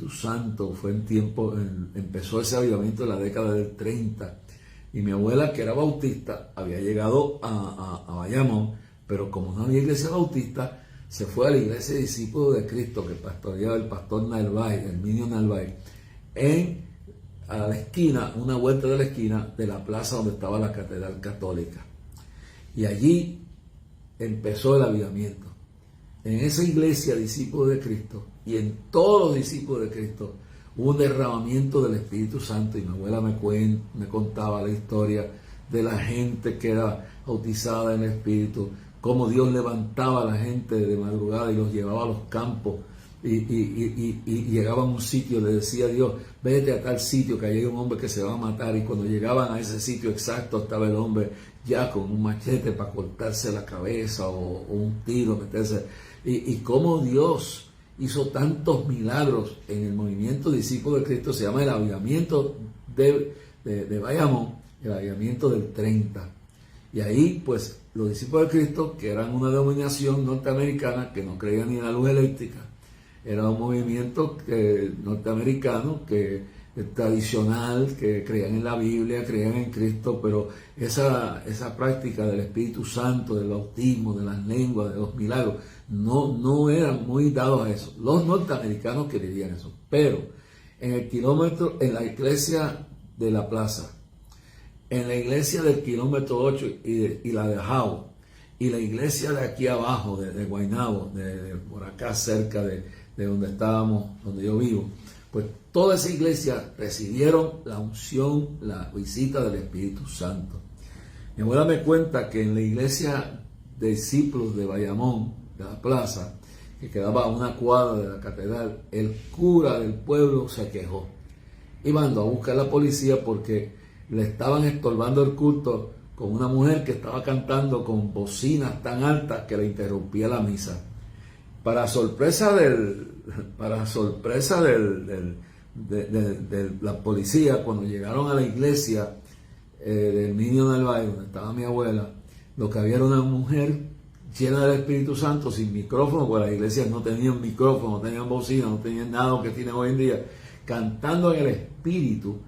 Espíritu Santo. Empezó ese avivamiento en la década del 30. Y mi abuela, que era bautista, había llegado a Bayamón, pero como no había iglesia bautista, se fue a la iglesia de Discípulos de Cristo, que pastoreaba el pastor Narváez, Herminio Narváez, a la esquina, una vuelta de la esquina de la plaza donde estaba la Catedral Católica. Y allí empezó el avivamiento. En esa iglesia, Discípulos de Cristo, y en todos los discípulos de Cristo, hubo un derramamiento del Espíritu Santo. Y mi abuela me contaba la historia de la gente que era bautizada en el Espíritu, cómo Dios levantaba a la gente de madrugada y los llevaba a los campos, y llegaban a un sitio, le decía a Dios, vete a tal sitio que allí hay un hombre que se va a matar, y cuando llegaban a ese sitio exacto estaba el hombre ya con un machete para cortarse la cabeza o un tiro, meterse, y cómo Dios hizo tantos milagros en el movimiento Discípulos de Cristo. Se llama el avivamiento de Bayamón, el avivamiento del 30. Y ahí pues los Discípulos de Cristo, que eran una denominación norteamericana que no creía ni en la luz eléctrica, era un movimiento norteamericano tradicional, que creían en la Biblia, creían en Cristo, pero esa práctica del Espíritu Santo, del bautismo, de las lenguas, de los milagros, no eran muy dados a eso. Los norteamericanos querían eso, pero en la iglesia de la plaza, en la iglesia del kilómetro 8 y la de Jau, y la iglesia de aquí abajo, de Guaynabo, por acá cerca de donde estábamos, donde yo vivo, pues toda esa iglesia recibieron la unción, la visita del Espíritu Santo. Mi abuela me cuenta que en la iglesia de discípulos de Bayamón, de la plaza, que quedaba a una cuadra de la catedral, el cura del pueblo se quejó y mandó a buscar a la policía porque le estaban estorbando el culto con una mujer que estaba cantando con bocinas tan altas que le interrumpía la misa. Para sorpresa de la policía, cuando llegaron a la iglesia del Niño Narváez, donde estaba mi abuela, lo que había era una mujer llena del Espíritu Santo, sin micrófono, porque las iglesias no tenían micrófono, no tenían bocina, no tenían nada que tienen hoy en día, cantando en el Espíritu.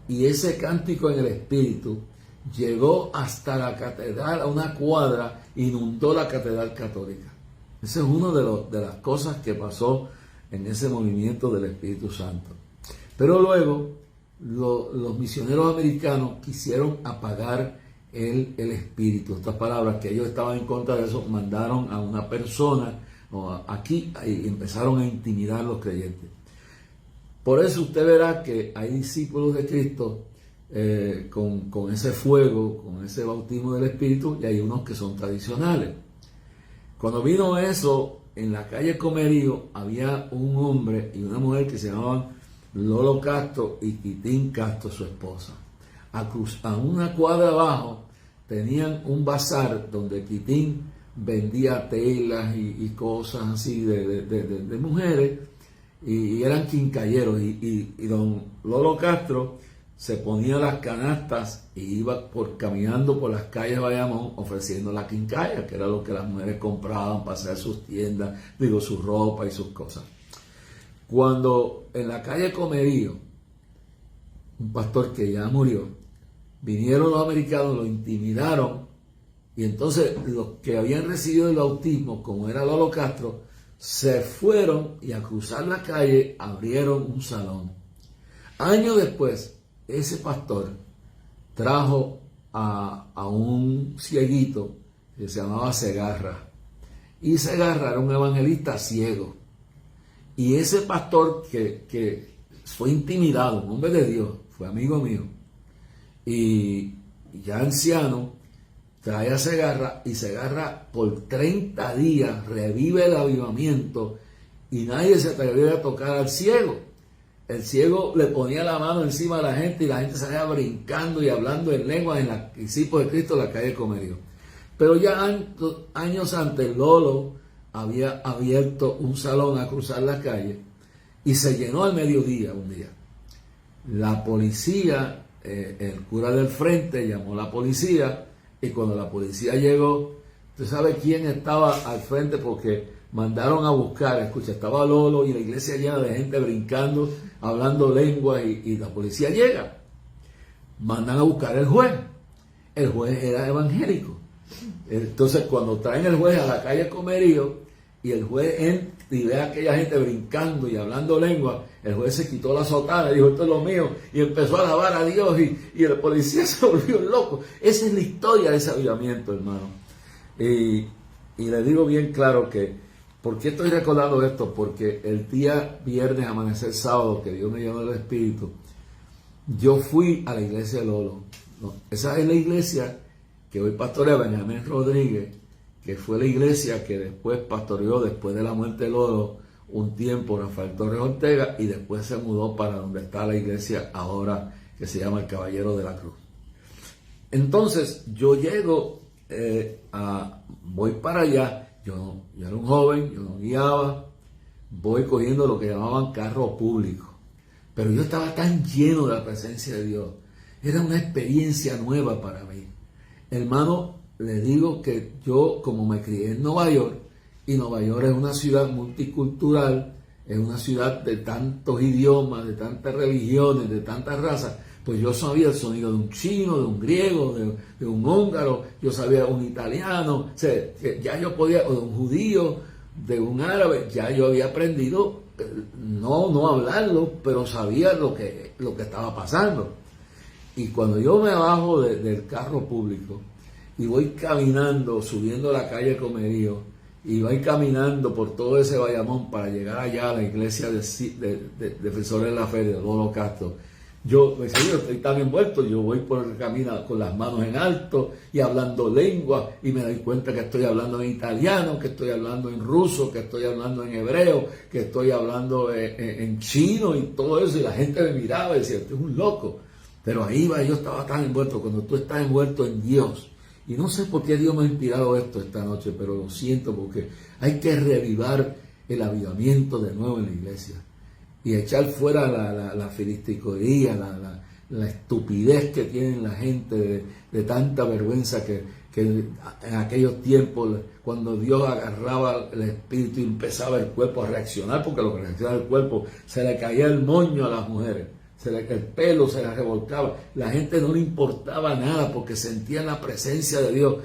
Y ese cántico en el Espíritu llegó hasta la catedral, a una cuadra, inundó la Catedral Católica. Esa es una de las cosas que pasó en ese movimiento del Espíritu Santo. Pero luego los misioneros americanos quisieron apagar el Espíritu. Estas palabras, que ellos estaban en contra de eso, mandaron a una persona aquí y empezaron a intimidar a los creyentes. Por eso usted verá que hay discípulos de Cristo con ese fuego, con ese bautismo del Espíritu, y hay unos que son tradicionales. Cuando vino eso, en la calle Comerío había un hombre y una mujer que se llamaban Lolo Castro y Quitín Castro, su esposa. A una cuadra abajo tenían un bazar donde Quitín vendía telas y cosas así de mujeres, y eran quincalleros, y don Lolo Castro se ponía las canastas y iba caminando por las calles de Bayamón ofreciendo la quincalla, que era lo que las mujeres compraban para hacer sus tiendas, su ropa y sus cosas. Cuando en la calle Comerío, un pastor que ya murió, vinieron los americanos, lo intimidaron, y entonces los que habían recibido el bautismo, como era Lolo Castro, se fueron y a cruzar la calle abrieron un salón. Años después, ese pastor trajo a un cieguito que se llamaba Segarra, y Segarra era un evangelista ciego, y ese pastor que fue intimidado, un hombre de Dios, fue amigo mío, y ya anciano, trae a Segarra, y Segarra por 30 días revive el avivamiento, y nadie se atrevía a tocar al ciego. El ciego le ponía la mano encima de la gente y la gente salía brincando y hablando en lengua en la Discípulos de Cristo, en la calle Comerío. Pero ya años antes, Lolo había abierto un salón a cruzar la calle y se llenó al mediodía un día. La policía, el cura del frente llamó a la policía, y cuando la policía llegó, ¿usted sabe quién estaba al frente? Porque mandaron a buscar, escucha, estaba Lolo y la iglesia llena de gente brincando, hablando lengua y la policía llega. Mandan a buscar el juez. El juez era evangélico. Entonces cuando traen el juez a la calle Comerío y el juez entra y ve a aquella gente brincando y hablando lengua, el juez se quitó la sotana y dijo, esto es lo mío, y empezó a alabar a Dios y el policía se volvió loco. Esa es la historia de ese avivamiento, hermano. Y le digo bien claro que, ¿por qué estoy recordando esto? Porque el día viernes, amanecer sábado, que Dios me llenó del Espíritu, yo fui a la iglesia de Lolo. No, esa es la iglesia que hoy pastorea Benjamín Rodríguez, que fue la iglesia que después pastoreó, después de la muerte de Lolo, un tiempo Rafael Torres Ortega, y después se mudó para donde está la iglesia ahora, que se llama el Caballero de la Cruz. Entonces yo llego, voy para allá, yo era un joven, yo no guiaba, voy cogiendo lo que llamaban carro público, pero yo estaba tan lleno de la presencia de Dios, era una experiencia nueva para mí. Hermano, le digo que yo, como me crié en Nueva York, y Nueva York es una ciudad multicultural, es una ciudad de tantos idiomas, de tantas religiones, de tantas razas, pues yo sabía el sonido de un chino, de un griego, de un húngaro, yo sabía un italiano, o sea, ya yo podía, o de un judío, de un árabe, ya yo había aprendido, no hablarlo, pero sabía lo que estaba pasando. Y cuando yo me bajo del carro público y voy caminando, subiendo la calle Comerío, y voy caminando por todo ese Bayamón para llegar allá a la iglesia de Defensores de la Fe, de Lolo Castro, yo estoy tan envuelto, yo voy por el camino con las manos en alto y hablando lengua, y me doy cuenta que estoy hablando en italiano, que estoy hablando en ruso, que estoy hablando en hebreo, que estoy hablando en chino y todo eso, y la gente me miraba y decía, este es un loco. Pero ahí yo estaba tan envuelto. Cuando tú estás envuelto en Dios, y no sé por qué Dios me ha inspirado esto esta noche, pero lo siento, porque hay que reavivar el avivamiento de nuevo en la iglesia y echar fuera la filisticoría, la estupidez que tienen la gente de tanta vergüenza que en aquellos tiempos, cuando Dios agarraba el espíritu y empezaba el cuerpo a reaccionar, porque lo que reacciona el cuerpo, se le caía el moño a las mujeres, el pelo se les revolcaba, la gente no le importaba nada porque sentían la presencia de Dios.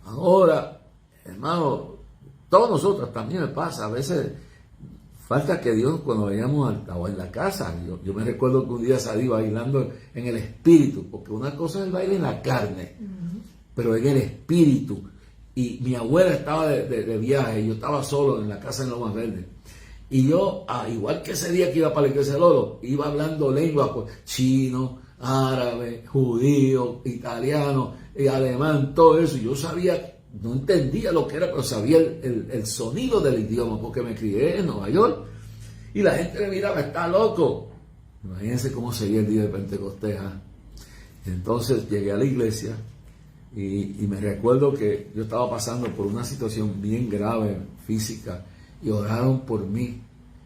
Ahora, hermano, todos nosotros también me pasa, a veces falta que Dios, cuando vayamos en la casa, yo me recuerdo que un día salí bailando en el espíritu, porque una cosa es el baile en la carne, pero en el espíritu. Y mi abuela estaba de viaje, y yo estaba solo en la casa en Lomas Verdes. Y yo, igual que ese día que iba para la iglesia de Lolo, iba hablando lenguas, pues, chino, árabe, judío, italiano, alemán, todo eso. Yo sabía, no entendía lo que era, pero sabía el sonido del idioma, porque me crié en Nueva York. Y la gente me miraba, está loco. Imagínense cómo seguía el día de Pentecostés. Entonces llegué a la iglesia y me recuerdo que yo estaba pasando por una situación bien grave, física, y oraron por mí,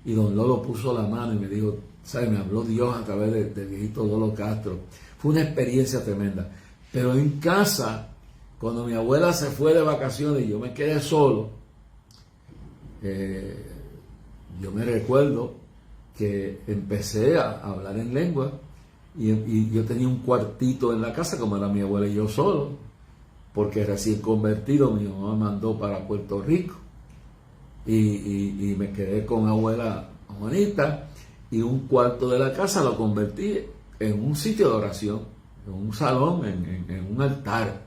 y don Lolo puso la mano y me dijo, ¿sabes? Me habló Dios a través del viejito Lolo Castro. Fue una experiencia tremenda. Pero en casa, cuando mi abuela se fue de vacaciones y yo me quedé solo, yo me recuerdo que empecé a hablar en lengua, y yo tenía un cuartito en la casa, como era mi abuela y yo solo, porque recién convertido mi mamá me mandó para Puerto Rico. Y me quedé con abuela Juanita, y un cuarto de la casa lo convertí en un sitio de oración, en un salón, en un altar.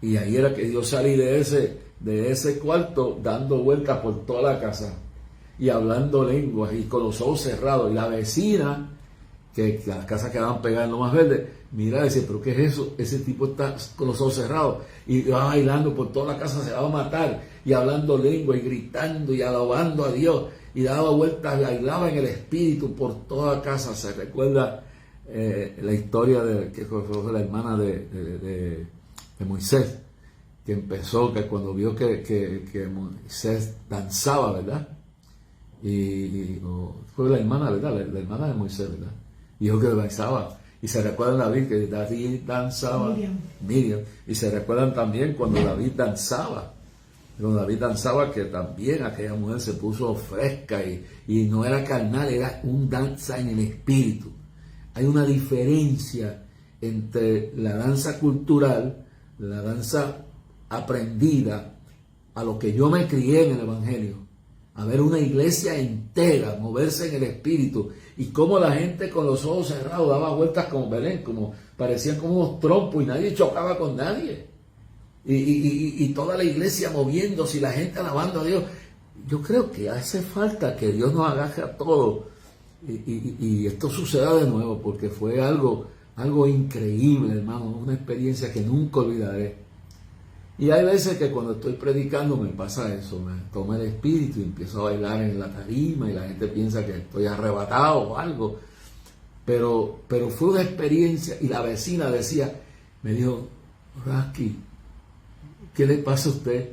Y ahí era que yo salí de ese cuarto dando vueltas por toda la casa y hablando lenguas y con los ojos cerrados. Y la vecina, que las casas quedaban pegadas en Lomas Verdes, mira, decía, ¿pero qué es eso? Ese tipo está con los ojos cerrados y va bailando por toda la casa, se va a matar, y hablando lengua y gritando y alabando a Dios, y daba vueltas, bailaba en el espíritu por toda la casa. Se recuerda la historia que fue la hermana de Moisés, que empezó, que cuando vio que Moisés danzaba, ¿verdad? Fue la hermana, ¿verdad? La hermana de Moisés, ¿verdad? Dijo que danzaba. Y se recuerdan David, que David danzaba, Miriam. Y se recuerdan también cuando David danzaba. Cuando David danzaba, que también aquella mujer se puso fresca y no era carnal, era un danza en el espíritu. Hay una diferencia entre la danza cultural, la danza aprendida, a lo que yo me crié en el Evangelio. A ver una iglesia entera moverse en el espíritu y cómo la gente con los ojos cerrados daba vueltas como Belén, como parecían como unos trompos y nadie chocaba con nadie. Y toda la iglesia moviéndose y la gente alabando a Dios. Yo creo que hace falta que Dios nos agaje a todos y esto suceda de nuevo, porque fue algo increíble, hermano, una experiencia que nunca olvidaré. Y hay veces que cuando estoy predicando me pasa eso, me toma el espíritu y empiezo a bailar en la tarima y la gente piensa que estoy arrebatado o algo. Pero fue una experiencia y la vecina me dijo, Raski, ¿qué le pasa a usted?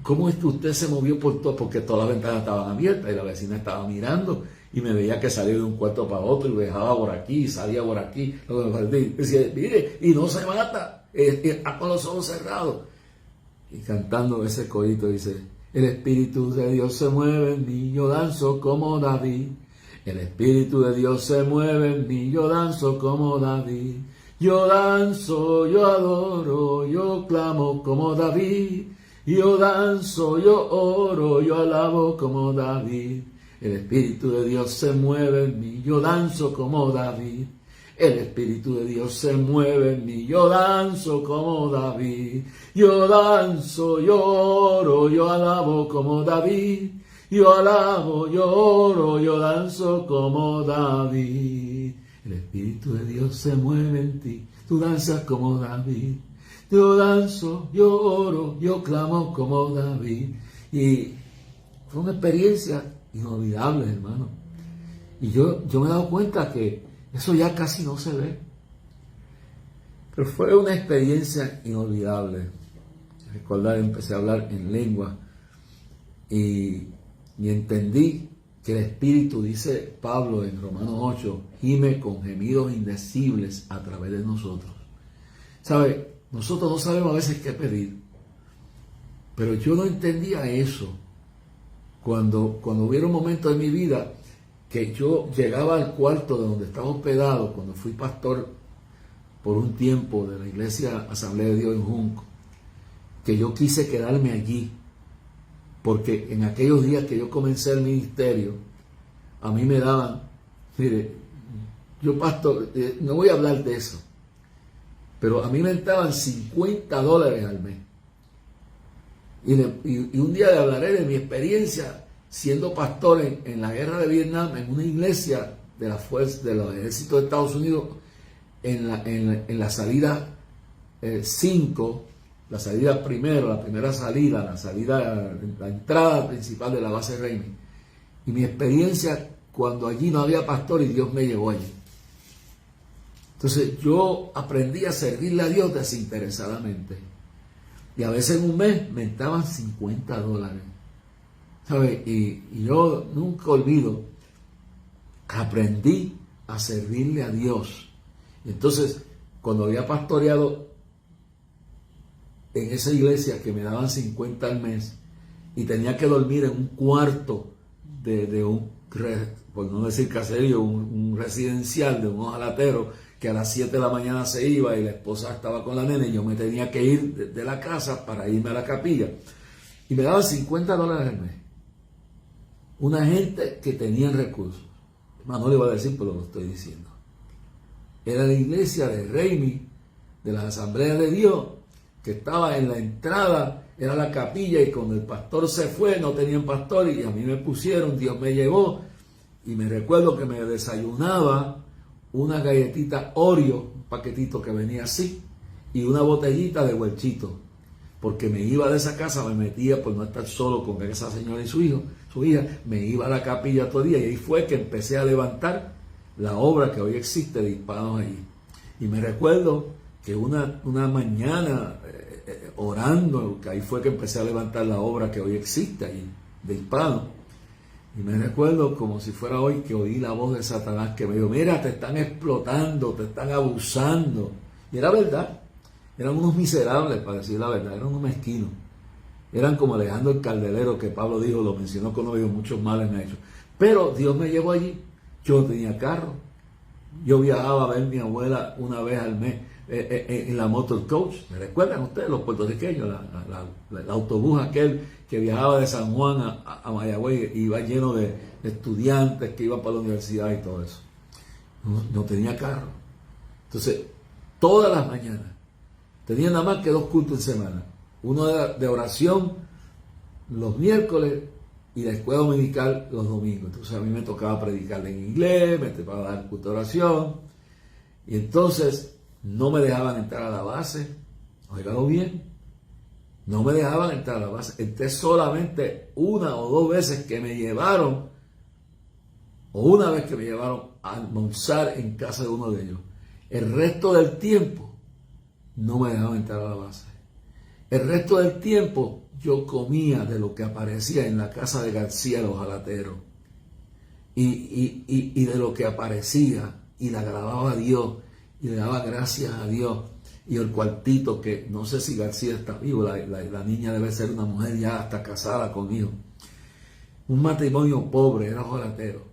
¿Cómo es que usted se movió por todo? Porque todas las ventanas estaban abiertas y la vecina estaba mirando y me veía que salía de un cuarto para otro y viajaba por aquí y salía por aquí. Y decía, mire, y no se mata, está con los ojos cerrados. Y cantando ese corito dice, el Espíritu de Dios se mueve en mí, yo danzo como David. El Espíritu de Dios se mueve en mí, yo danzo como David. Yo danzo, yo adoro, yo clamo como David. Yo danzo, yo oro, yo alabo como David. El Espíritu de Dios se mueve en mí, yo danzo como David. El Espíritu de Dios se mueve en mí, yo danzo como David. Yo danzo, yo oro, yo alabo como David. Yo alabo, yo oro, yo danzo como David. El Espíritu de Dios se mueve en ti, tú danzas como David. Yo danzo, yo oro, yo clamo como David. Y fue una experiencia inolvidable, hermano. Y yo me he dado cuenta que eso ya casi no se ve. Pero fue una experiencia inolvidable. Recordar, empecé a hablar en lengua y entendí que el Espíritu, dice Pablo en Romanos 8, gime con gemidos indecibles a través de nosotros. ¿Sabe? Nosotros no sabemos a veces qué pedir, pero yo no entendía eso cuando hubiera un momento en mi vida que yo llegaba al cuarto de donde estaba hospedado cuando fui pastor por un tiempo de la iglesia Asamblea de Dios en Junco, que yo quise quedarme allí, porque en aquellos días que yo comencé el ministerio, a mí me daban, mire, yo pastor, no voy a hablar de eso, pero a mí me daban $50 al mes. Y un día le hablaré de mi experiencia siendo pastor en la guerra de Vietnam, en una iglesia de la fuerza de los ejércitos de Estados Unidos, en la salida 5, la salida primero, la primera salida, la entrada principal de la base Raimi. Y mi experiencia cuando allí no había pastor y Dios me llevó allí. Entonces yo aprendí a servirle a Dios desinteresadamente. Y a veces en un mes me daban $50. ¿Sabes? Y yo nunca olvido que aprendí a servirle a Dios. Y entonces, cuando había pastoreado en esa iglesia que me daban 50 al mes y tenía que dormir en un cuarto de un, por no decir caserío, un residencial de un ojalatero, que a las 7 de la mañana se iba y la esposa estaba con la nena y yo me tenía que ir de la casa para irme a la capilla. Y me daban $50 al mes. Una gente que tenía recursos. No le iba a decir, pero lo estoy diciendo. Era la iglesia de Raimi, de las Asambleas de Dios, que estaba en la entrada, era la capilla, y cuando el pastor se fue, no tenían pastor, y a mí me pusieron, Dios me llevó, y me recuerdo que me desayunaba una galletita Oreo, un paquetito que venía así, y una botellita de huelchito, porque me iba de esa casa, me metía por no estar solo con esa señora y su hija, me iba a la capilla todo el día, y ahí fue que empecé a levantar la obra que hoy existe de Hispanos allí. Y me recuerdo que una mañana orando, que ahí fue que empecé a levantar la obra que hoy existe allí de Hispanos. Y me recuerdo como si fuera hoy que oí la voz de Satanás que me dijo, mira, te están explotando, te están abusando. Y era verdad, eran unos miserables, para decir la verdad, eran unos mezquinos. Eran como Alejandro el Calderero, que Pablo dijo, lo mencionó cuando dijo, muchos males me ha hecho. Pero Dios me llevó allí. Yo no tenía carro. Yo viajaba a ver a mi abuela una vez al mes en la motor coach. ¿Me recuerdan ustedes, los puertorriqueños? El autobús aquel que viajaba de San Juan a Mayagüez, iba lleno de estudiantes que iban para la universidad y todo eso. No tenía carro. Entonces, todas las mañanas, tenía nada más que 2 cultos en semana. Uno de oración los miércoles y la escuela dominical los domingos. Entonces a mí me tocaba predicar en inglés, me tocaba dar culto de oración. Y entonces no me dejaban entrar a la base. Óigalo bien. No me dejaban entrar a la base. Entré solamente 1 o 2 veces que me llevaron, o una vez que me llevaron a almorzar en casa de uno de ellos. El resto del tiempo no me dejaban entrar a la base. El resto del tiempo yo comía de lo que aparecía en la casa de García los Jalateros. Y de lo que aparecía, y le agradaba a Dios, y le daba gracias a Dios. Y el cuartito, que no sé si García está vivo, la niña debe ser una mujer ya hasta casada conmigo. Un matrimonio pobre, era jolatero.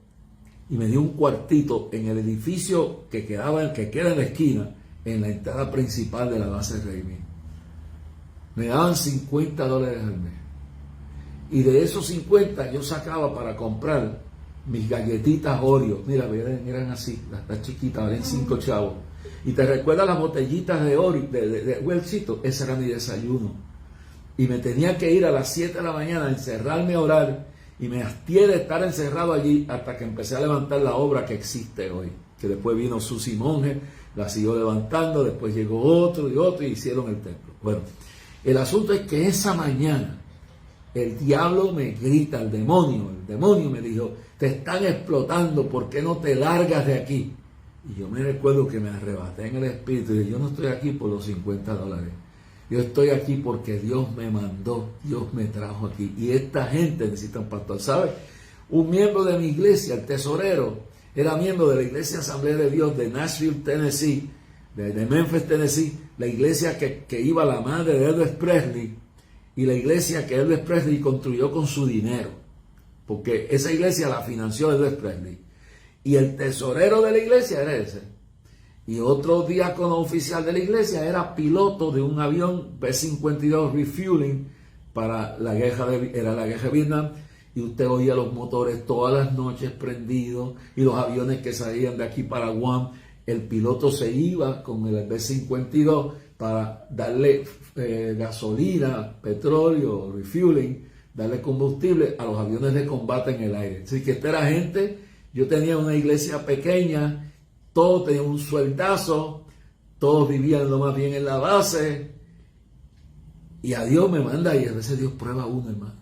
Y me dio un cuartito en el edificio que queda en la esquina, en la entrada principal de la base Raymond. Me daban $50 al mes. Y de esos 50 yo sacaba para comprar mis galletitas Oreo. Mira, eran así, las chiquitas, valían 5 chavos. Y te recuerdas las botellitas de Oreo, de huelcito, ese era mi desayuno. Y me tenía que ir a las 7 de la mañana a encerrarme a orar. Y me hastié de estar encerrado allí hasta que empecé a levantar la obra que existe hoy. Que después vino Susi Monge, la siguió levantando, después llegó otro y hicieron el templo. Bueno, el asunto es que esa mañana el diablo me grita, el demonio me dijo, te están explotando, ¿por qué no te largas de aquí? Y yo me recuerdo que me arrebaté en el espíritu y dije, yo no estoy aquí por los $50. Yo estoy aquí porque Dios me mandó, Dios me trajo aquí. Y esta gente necesita un pastor. ¿Sabe? Un miembro de mi iglesia, el tesorero, era miembro de la Iglesia Asamblea de Dios de Nashville, Tennessee, de Memphis, Tennessee, la iglesia que iba la madre de Elvis Presley y la iglesia que Elvis Presley construyó con su dinero. Porque esa iglesia la financió Elvis Presley. Y el tesorero de la iglesia era ese. Y otro diácono oficial de la iglesia era piloto de un avión B-52 refueling para la guerra de Vietnam. Y usted oía los motores todas las noches prendidos y los aviones que salían de aquí para Guam. El piloto se iba con el B-52 para darle gasolina, petróleo, refueling, darle combustible a los aviones de combate en el aire. Así que esta era gente. Yo tenía una iglesia pequeña, todos tenían un sueldazo, todos vivían lo más bien en la base, y a Dios me manda, y a veces Dios prueba a uno, hermano,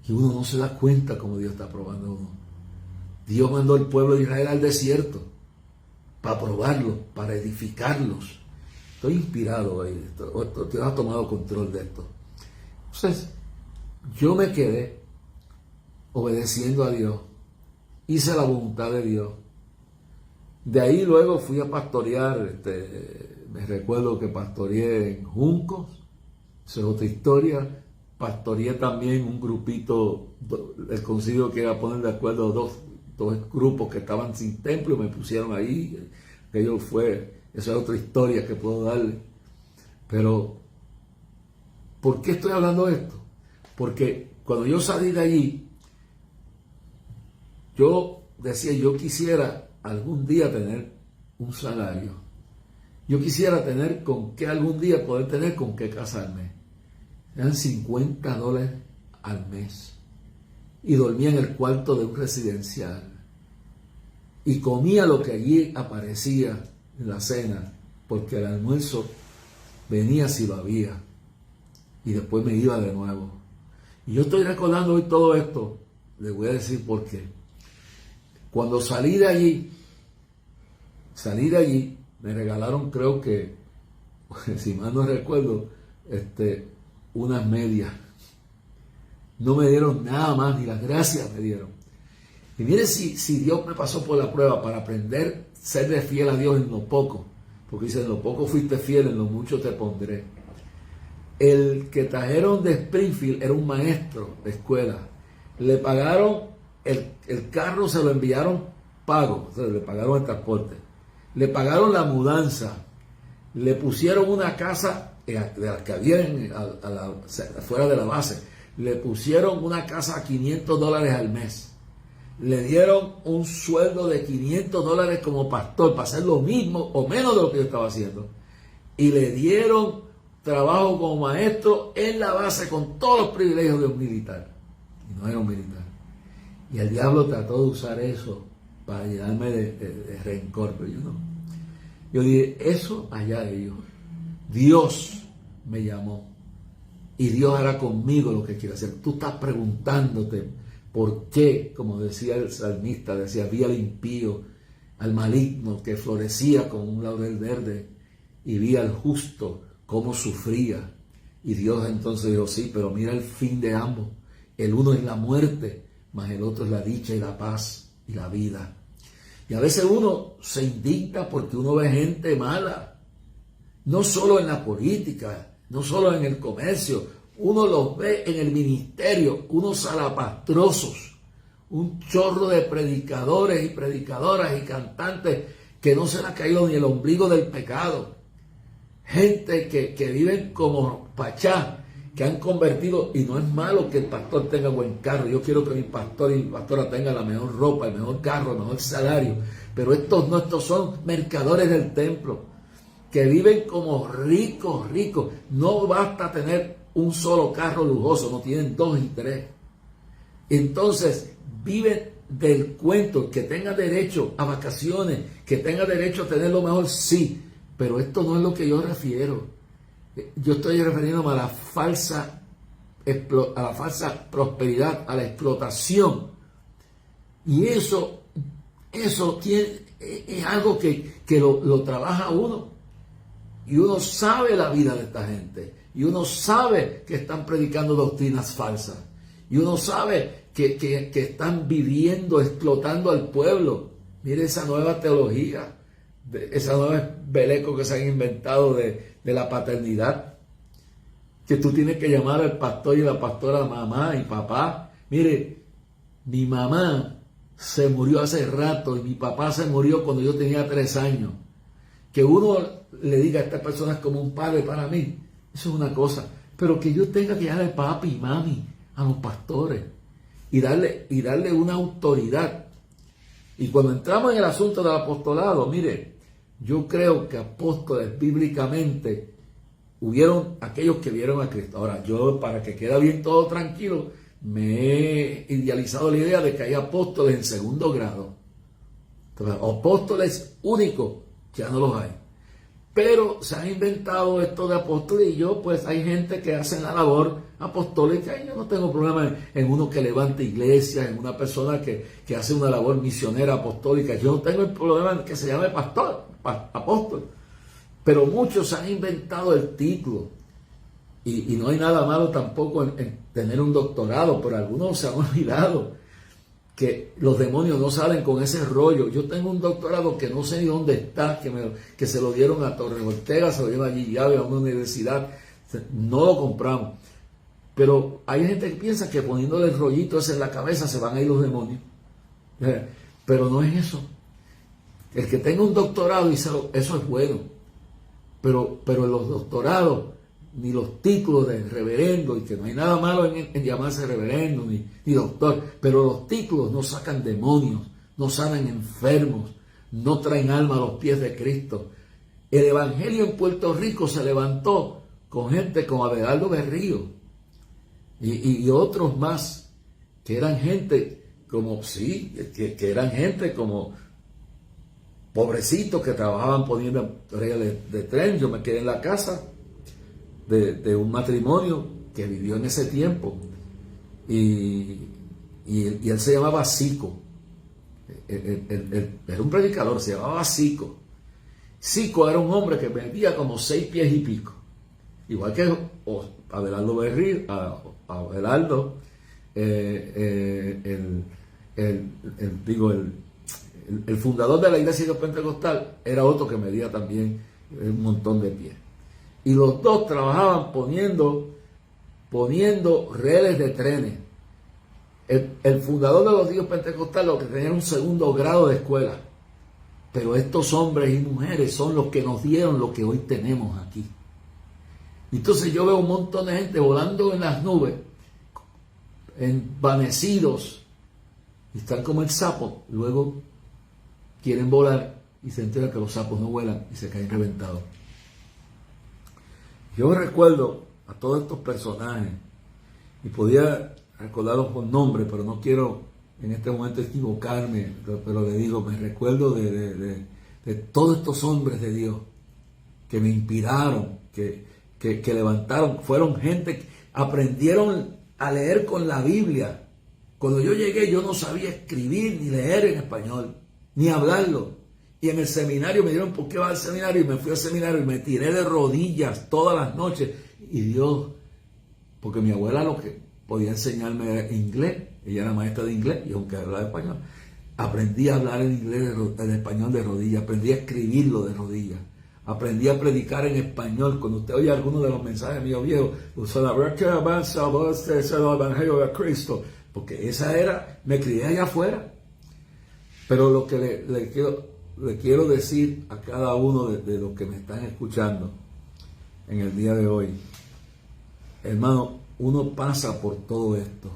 y uno no se da cuenta como Dios está probando a uno. Dios mandó al pueblo de Israel al desierto para probarlo, para edificarlos. Estoy inspirado ahí, Dios ha tomado control de esto. Entonces, yo me quedé obedeciendo a Dios, hice la voluntad de Dios. De ahí luego fui a pastorear, me recuerdo que pastoreé en Juncos, esa es otra historia. Pastoreé también un grupito, el concilio que iba a poner de acuerdo dos grupos que estaban sin templo, me pusieron ahí, esa es otra historia que puedo darle. Pero, ¿por qué estoy hablando de esto? Porque cuando yo salí de allí, yo decía, yo quisiera algún día tener un salario. Yo quisiera tener con qué algún día poder tener con qué casarme. Eran $50 al mes. Y dormía en el cuarto de un residencial. Y comía lo que allí aparecía en la cena, porque el almuerzo venía si lo había. Y después me iba de nuevo. Y yo estoy recordando hoy todo esto. Les voy a decir por qué. Cuando salí de allí, me regalaron, creo que, si mal no recuerdo, unas medias. No me dieron nada más, ni las gracias me dieron. Y mire si Dios me pasó por la prueba para aprender a ser fiel a Dios en lo poco. Porque dice, en lo poco fuiste fiel, en lo mucho te pondré. El que trajeron de Springfield era un maestro de escuela. Le pagaron, el carro se lo enviaron pago, o sea, le pagaron el transporte. Le pagaron la mudanza. Le pusieron una casa de las que había fuera de la base. Le pusieron una casa a $500 al mes. Le dieron un sueldo de $500 como pastor para hacer lo mismo o menos de lo que yo estaba haciendo. Y le dieron trabajo como maestro en la base con todos los privilegios de un militar. Y no era un militar. Y el diablo trató de usar eso para llenarme de rencor, pero yo no. Yo dije, eso allá ellos. Dios me llamó. Y Dios hará conmigo lo que quiere hacer. Tú estás preguntándote por qué, como decía el salmista, decía, vi al impío, al maligno que florecía como un laurel verde, y vi al justo cómo sufría. Y Dios entonces dijo, sí, pero mira el fin de ambos. El uno es la muerte, mas el otro es la dicha y la paz y la vida. Y a veces uno se indigna porque uno ve gente mala, no solo en la política, no solo en el comercio, uno los ve en el ministerio, unos salapastrosos, un chorro de predicadores y predicadoras y cantantes que no se le ha caído ni el ombligo del pecado. Gente que viven como pachá, que han convertido, y no es malo que el pastor tenga buen carro. Yo quiero que mi pastor y mi pastora tengan la mejor ropa, el mejor carro, el mejor salario. Pero estos no, estos son mercaderes del templo, que viven como ricos. No basta tener un solo carro lujoso, no tienen 2 y 3. Entonces viven del cuento, que tenga derecho a vacaciones, que tenga derecho a tener lo mejor, sí, pero esto no es lo que yo refiero. Yo estoy refiriéndome a la falsa prosperidad, a la explotación. Y eso es algo que lo trabaja uno. Y uno sabe la vida de esta gente. Y uno sabe que están predicando doctrinas falsas. Y uno sabe que están viviendo, explotando al pueblo. Mire esa nueva teología, esa nueva beleco que se han inventado de la paternidad. Que tú tienes que llamar al pastor y la pastora mamá y papá. Mire, mi mamá se murió hace rato y mi papá se murió cuando yo tenía 3 años. Que uno le diga a esta persona es como un padre para mí, eso es una cosa. Pero que yo tenga que llamar papi y mami a los pastores y darle una autoridad. Y cuando entramos en el asunto del apostolado, mire, yo creo que apóstoles bíblicamente hubieron aquellos que vieron a Cristo. Ahora, yo, para que quede bien todo tranquilo, me he idealizado la idea de que hay apóstoles en segundo grado. Entonces, apóstoles únicos, ya no los hay. Pero se han inventado esto de apóstoles y pues hay gente que hace la labor apostólica y yo no tengo problema en uno que levante iglesias, en una persona que hace una labor misionera apostólica. Yo no tengo el problema en que se llame pastor, apóstol. Pero muchos han inventado el título y no hay nada malo tampoco en tener un doctorado, pero algunos se han olvidado que los demonios no salen con ese rollo. Yo tengo un doctorado que no sé ni dónde está, que se lo dieron a Torres Ortega, se lo dieron a Gillave, a una universidad, no lo compramos. Pero hay gente que piensa que poniéndole el rollito ese en la cabeza se van a ir los demonios. Pero no es eso. El que tenga un doctorado, eso es bueno. Pero los doctorados, ni los títulos de reverendo, y que no hay nada malo en llamarse reverendo ni doctor, pero los títulos no sacan demonios, no sanan enfermos, no traen alma a los pies de Cristo. El evangelio en Puerto Rico se levantó con gente como Abelardo Berrío y otros más, que eran gente como, sí, que eran gente como pobrecitos que trabajaban poniendo rieles de tren. Yo me quedé en la casa de un matrimonio que vivió en ese tiempo y él se llamaba Sico. Era un predicador, se llamaba Sico. Sico era un hombre que medía como 6 pies y pico, igual que Abelardo Berrío, Abelardo, el fundador de la iglesia pentecostal era otro que medía también un montón de pies. Y los dos trabajaban poniendo redes de trenes. El fundador de los hijos pentecostales lo que tenía era un segundo grado de escuela. Pero estos hombres y mujeres son los que nos dieron lo que hoy tenemos aquí. Entonces yo veo un montón de gente volando en las nubes, envanecidos, y están como el sapo. Luego quieren volar y se enteran que los sapos no vuelan y se caen reventados. Yo recuerdo a todos estos personajes y podía recordarlos por nombre, pero no quiero en este momento equivocarme, pero le digo, me recuerdo de todos estos hombres de Dios que me inspiraron, que levantaron, fueron gente que aprendieron a leer con la Biblia. Cuando yo llegué yo no sabía escribir ni leer en español, ni hablarlo. Y en el seminario me dieron por qué va al seminario y me fui al seminario y me tiré de rodillas todas las noches. Y Dios, porque mi abuela lo que podía enseñarme era inglés, ella era maestra de inglés y aunque hablaba español, aprendí a hablar en inglés, en español de rodillas, aprendí a escribirlo de rodillas, aprendí a predicar en español. Cuando usted oye algunos de los mensajes míos viejos, que avanza es el evangelio de Cristo, porque esa era, me crié allá afuera. Pero lo que le quiero decir a cada uno de los que me están escuchando en el día de hoy, hermano, uno pasa por todo esto.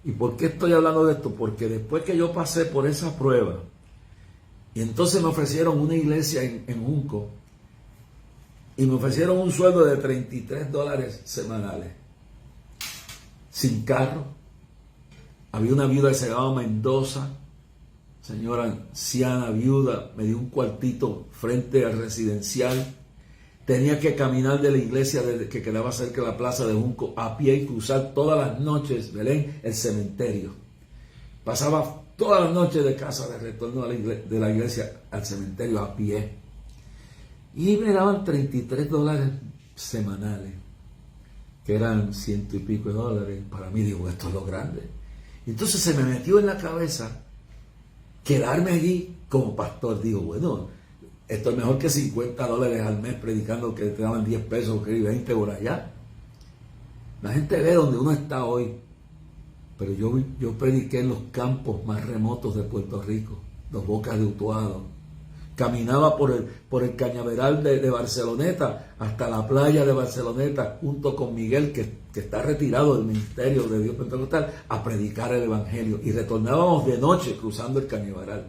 ¿Y por qué estoy hablando de esto? Porque después que yo pasé por esa prueba, y entonces me ofrecieron una iglesia en Junco, y me ofrecieron un sueldo de $33 semanales, sin carro. Había una viuda que se llamaba Mendoza, señora anciana, viuda, me dio un cuartito frente al residencial. Tenía que caminar de la iglesia que quedaba cerca de la plaza de Junco a pie y cruzar todas las noches, Belén, el cementerio. Pasaba todas las noches de casa de retorno de la iglesia al cementerio a pie. Y me daban $33 semanales, que eran $100 y pico. Para mí, digo, esto es lo grande. Entonces se me metió en la cabeza quedarme allí como pastor. Digo, bueno, esto es mejor que $50 al mes predicando, que te daban 10 pesos que 20 por allá. La gente ve donde uno está hoy. Pero yo prediqué en los campos más remotos de Puerto Rico, Dos Bocas de Utuado. Caminaba por el cañaveral de Barceloneta hasta la playa de Barceloneta junto con Miguel, que está retirado del ministerio de Dios Pentecostal, a predicar el evangelio. Y retornábamos de noche cruzando el cañaveral.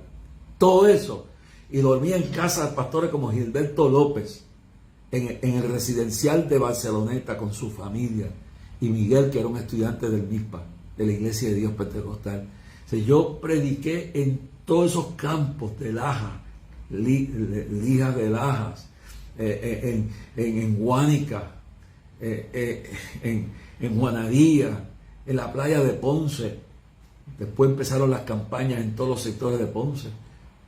Todo eso. Y dormía en casa de pastores como Gilberto López, en el residencial de Barceloneta con su familia. Y Miguel, que era un estudiante del MISPA, de la Iglesia de Dios Pentecostal. O sea, yo prediqué en todos esos campos de Laja, lijas de Lajas, en Guánica, en Juanadía, en la playa de Ponce. Después empezaron las campañas en todos los sectores de Ponce.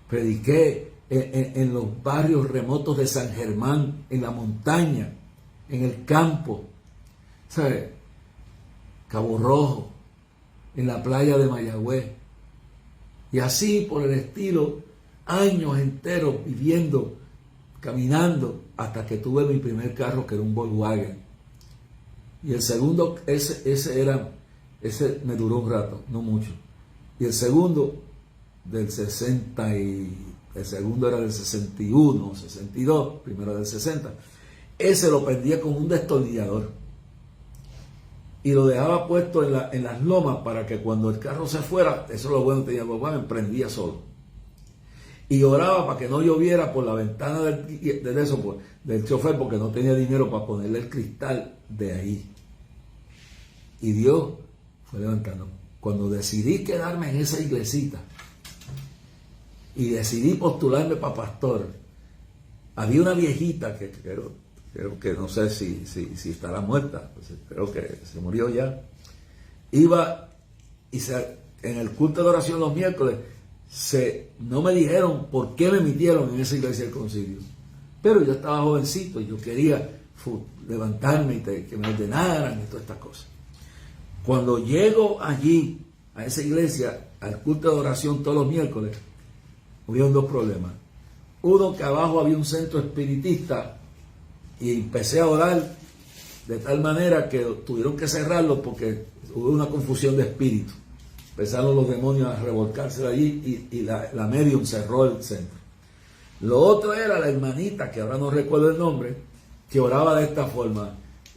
Prediqué en los barrios remotos de San Germán, en la montaña, en el campo, ¿sabes? Cabo Rojo, en la playa de Mayagüez. Y así por el estilo, años enteros viviendo, caminando, hasta que tuve mi primer carro, que era un Volkswagen. Y el segundo, ese me duró un rato, no mucho. Y el segundo, el segundo era del 61, 62, primero del 60. Ese lo prendía con un destornillador y lo dejaba puesto en las lomas para que cuando el carro se fuera, eso es lo bueno que tenía el Volkswagen, prendía solo. Y oraba para que no lloviera por la ventana del chofer, porque no tenía dinero para ponerle el cristal de ahí. Y Dios fue levantando. Cuando decidí quedarme en esa iglesita y decidí postularme para pastor, había una viejita que creo que no sé si estará muerta, pues creo que se murió ya. Iba y en el culto de oración los miércoles, no me dijeron por qué me emitieron en esa iglesia del concilio, pero yo estaba jovencito y yo quería levantarme y que me ordenaran y todas estas cosas. Cuando llego allí a esa iglesia, al culto de oración todos los miércoles, hubieron dos problemas. Uno, que abajo había un centro espiritista Y empecé a orar de tal manera que tuvieron que cerrarlo porque hubo una confusión de espíritu. Empezaron los demonios a revolcarse de allí y la medium cerró el centro. Lo otro era la hermanita, que ahora no recuerdo el nombre, que oraba de esta forma.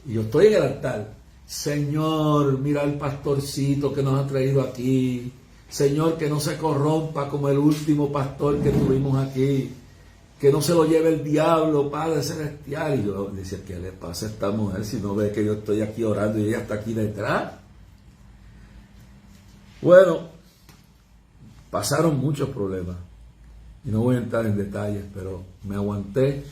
Y yo estoy en el altar. Señor, mira el pastorcito que nos ha traído aquí. Señor, que no se corrompa como el último pastor que tuvimos aquí. Que no se lo lleve el diablo, Padre Celestial. Y yo decía, ¿qué le pasa a esta mujer si no ve que yo estoy aquí orando y ella está aquí detrás? Bueno, pasaron muchos problemas. Y no voy a entrar en detalles, pero me aguanté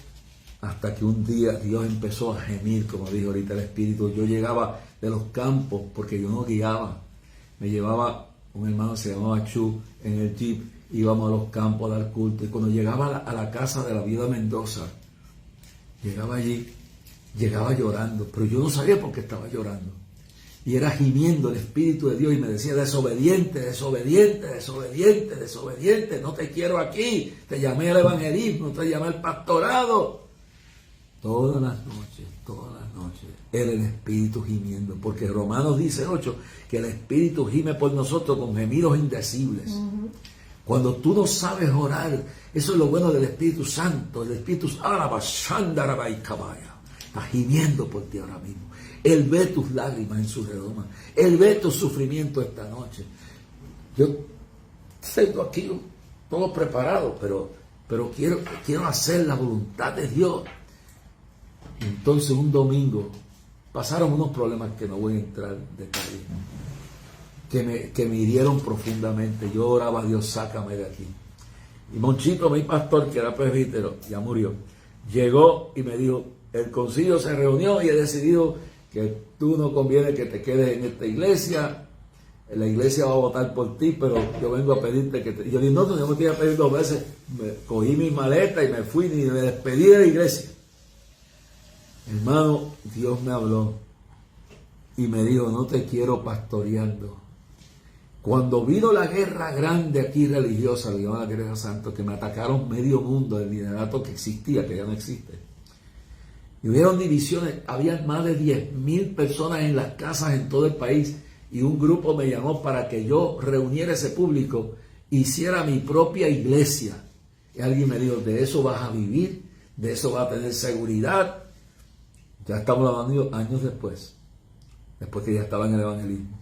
hasta que un día Dios empezó a gemir, como dijo ahorita el Espíritu. Yo llegaba de los campos porque yo no guiaba. Me llevaba un hermano que se llamaba Chu en el jeep, íbamos a los campos a dar culto. Y cuando llegaba a la casa de la viuda Mendoza, llegaba allí, llegaba llorando, pero yo no sabía por qué estaba llorando. Y era gimiendo el Espíritu de Dios y me decía, desobediente, desobediente, desobediente, desobediente, no te quiero aquí, te llamé al evangelismo, te llamé al pastorado. Todas las noches, era el Espíritu gimiendo, porque Romanos dice 8, que el Espíritu gime por nosotros con gemidos indecibles. Cuando tú no sabes orar, eso es lo bueno del Espíritu Santo, el Espíritu está gimiendo por ti ahora mismo. Él ve tus lágrimas en su redoma. Él ve tu sufrimiento esta noche. Yo tengo aquí todo preparado, pero quiero hacer la voluntad de Dios. Entonces un domingo pasaron unos problemas que no voy a entrar en detalle, que me hirieron profundamente. Yo oraba a Dios, sácame de aquí. Y Monchito, mi pastor, que era presbítero, ya murió, llegó y me dijo, el concilio se reunió y he decidido que tú no conviene que te quedes en esta iglesia, la iglesia va a votar por ti, pero yo vengo a pedirte que te... Yo dije, no, yo me te iba a pedir 2 veces, cogí mi maleta y me fui y me despedí de la iglesia. Hermano, Dios me habló y me dijo, no te quiero pastoreando. Cuando vino la guerra grande aquí religiosa, le llamaban la guerra santa, que me atacaron medio mundo del liderato que existía, que ya no existe. Y hubieron divisiones, había más de 10,000 personas en las casas en todo el país y un grupo me llamó para que yo reuniera ese público, hiciera mi propia iglesia. Y alguien me dijo, de eso vas a vivir, de eso vas a tener seguridad. Ya estamos hablando años después que ya estaba en el evangelismo.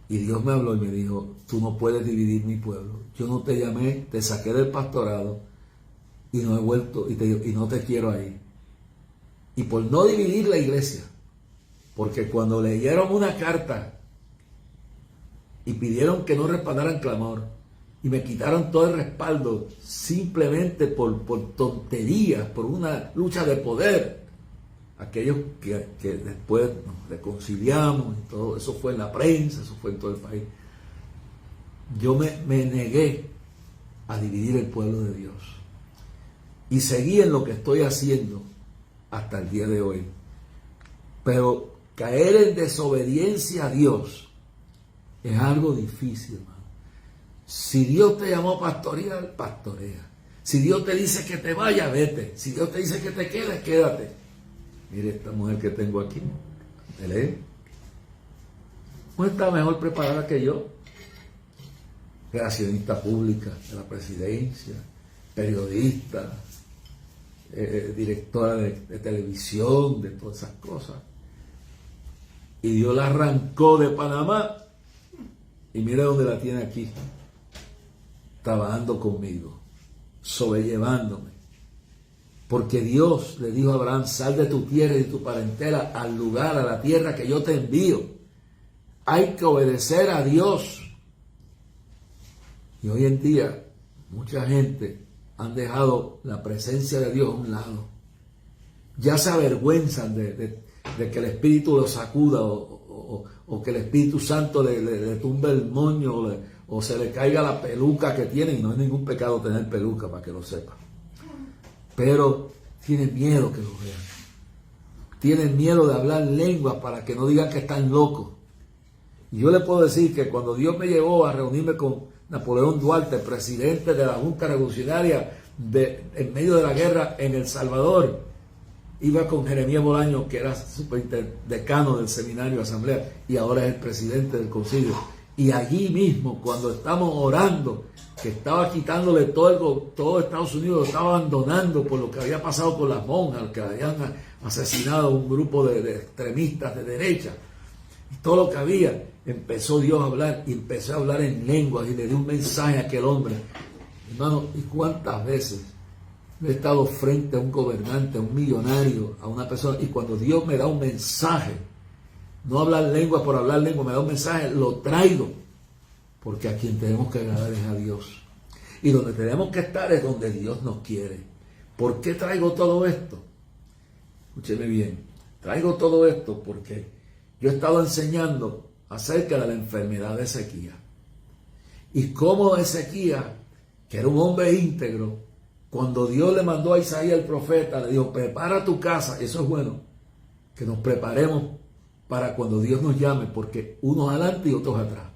Y Dios me habló y me dijo, tú no puedes dividir mi pueblo. Yo no te llamé, te saqué del pastorado y no he vuelto y no te quiero ahí. Y por no dividir la iglesia, porque cuando leyeron una carta y pidieron que no respaldaran clamor y me quitaron todo el respaldo simplemente por tonterías, por una lucha de poder, aquellos que después nos reconciliamos y todo, eso fue en la prensa, eso fue en todo el país, yo me negué a dividir el pueblo de Dios y seguí en lo que estoy haciendo hasta el día de hoy. Pero caer en desobediencia a Dios es algo difícil, hermano. Si Dios te llamó a pastorear, pastorea. Si Dios te dice que te vaya, vete. Si Dios te dice que te quedes, quédate. Mire esta mujer que tengo aquí. ¿Te lee? ¿No está mejor preparada que yo? Relacionista pública de la presidencia, periodista, directora de televisión, de todas esas cosas. Y Dios la arrancó de Panamá y mira dónde la tiene aquí, trabajando conmigo, sobrellevándome. Porque Dios le dijo a Abraham, sal de tu tierra y de tu parentela al lugar, a la tierra que yo te envío. Hay que obedecer a Dios. Y hoy en día mucha gente han dejado la presencia de Dios a un lado. Ya se avergüenzan de que el Espíritu los sacuda o que el Espíritu Santo le tumbe el moño o se le caiga la peluca que tienen. Y no es ningún pecado tener peluca, para que lo sepan. Pero tienen miedo que los vean. Tienen miedo de hablar lenguas para que no digan que están locos. Y yo le puedo decir que cuando Dios me llevó a reunirme con Napoleón Duarte, presidente de la Junta Revolucionaria en medio de la guerra en El Salvador, iba con Jeremías Bolaño, que era superdecano del seminario de asamblea, y ahora es el presidente del concilio. Y allí mismo, cuando estamos orando, que estaba quitándole todo Estados Unidos, lo estaba abandonando por lo que había pasado con las monjas, que habían asesinado a un grupo de extremistas de derecha, y todo lo que había, empezó Dios a hablar, y empezó a hablar en lenguas, y le dio un mensaje a aquel hombre. Hermano, ¿y cuántas veces he estado frente a un gobernante, a un millonario, a una persona, y cuando Dios me da un mensaje, no hablar lengua por hablar lengua, me da un mensaje, lo traigo, porque a quien tenemos que agradar es a Dios. Y donde tenemos que estar es donde Dios nos quiere. ¿Por qué traigo todo esto? Escúcheme bien, traigo todo esto porque yo he estado enseñando acerca de la enfermedad de Ezequías. Y cómo Ezequías, que era un hombre íntegro, cuando Dios le mandó a Isaías el profeta, le dijo, prepara tu casa. Eso es bueno, que nos preparemos para cuando Dios nos llame, porque unos adelante y otros atrás.